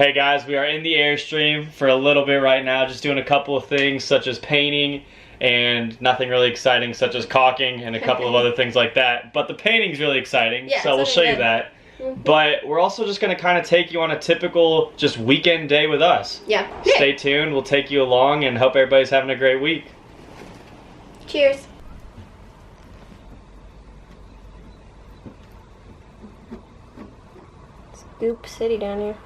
Hey guys, we are in the Airstream for a little bit right now, just doing a couple of things such as painting and nothing really exciting such as caulking and a couple of other things like that. But the painting's really exciting, yeah, so we'll show you that. But we're also just gonna kind of take you on a typical just weekend day with us. Yeah. Stay tuned, we'll take you along and hope everybody's having a great week. Cheers. Goop City down here.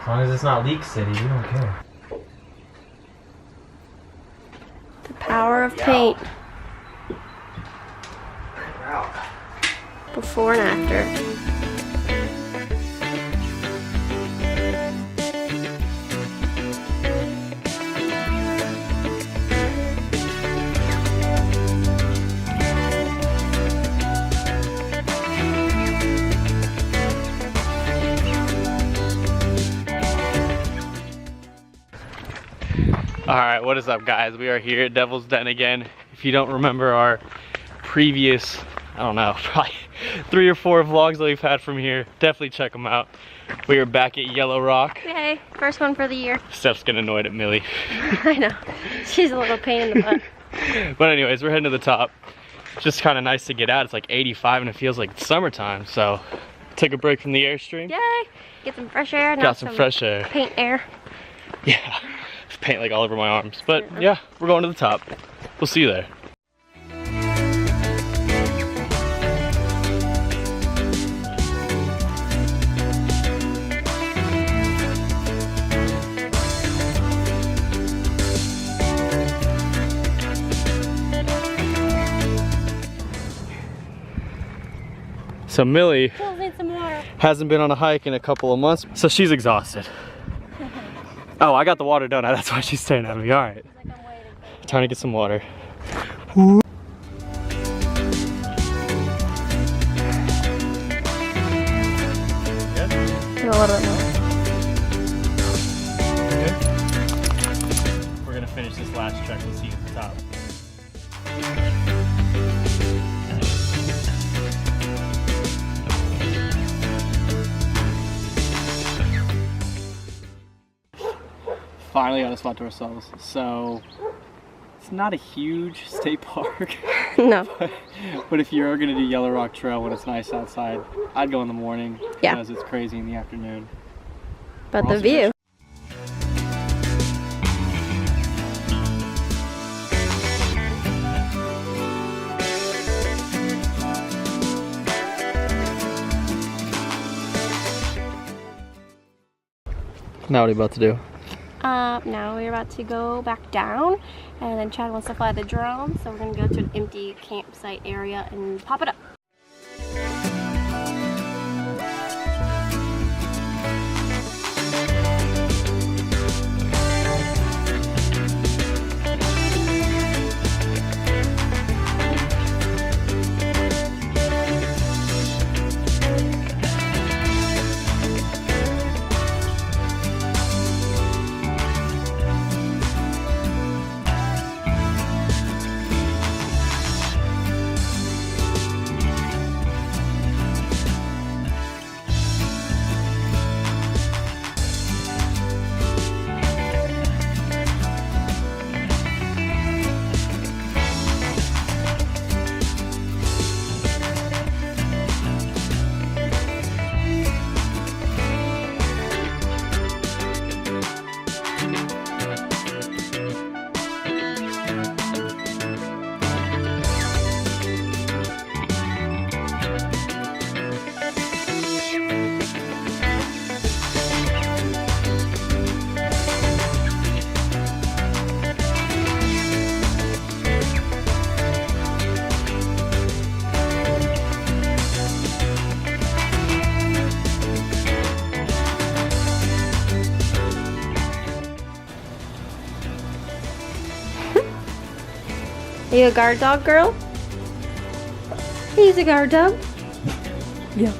As long as it's not Leak City, we don't care. The power of paint. Before and after. Alright, what is up guys? We are here at Devil's Den again. If you don't remember our previous, I don't know, probably 3 or 4 vlogs that we've had from here, definitely check them out. We are back at Yellow Rock. Yay, first one for the year. Steph's getting annoyed at Millie. I know, she's a little pain in the butt. But anyways, we're heading to the top. It's just kind of nice to get out. It's like 85 and it feels like it's summertime, so took a break from the Airstream. Yay, get some fresh air. Got some fresh air. Paint air. Yeah, paint like all over my arms. But yeah, we're going to the top. We'll see you there. So Millie hasn't been on a hike in a couple of months, so she's exhausted. Oh, I got the water, don't I? That's why she's staring at me. All right. Trying to get some water. Ooh. A little bit more. Good. We're gonna finish this last trek. We'll see you at the top. Finally got a spot to ourselves. So it's not a huge state park. No. But if you are gonna do Yellow Rock Trail when it's nice outside, I'd go in the morning because it's crazy in the afternoon. But the view. Now what are you about to do? Now we're about to go back down, and then Chad wants to fly the drone, so we're gonna go to an empty campsite area and pop it up. Are you a guard dog girl? He's a guard dog. Yeah.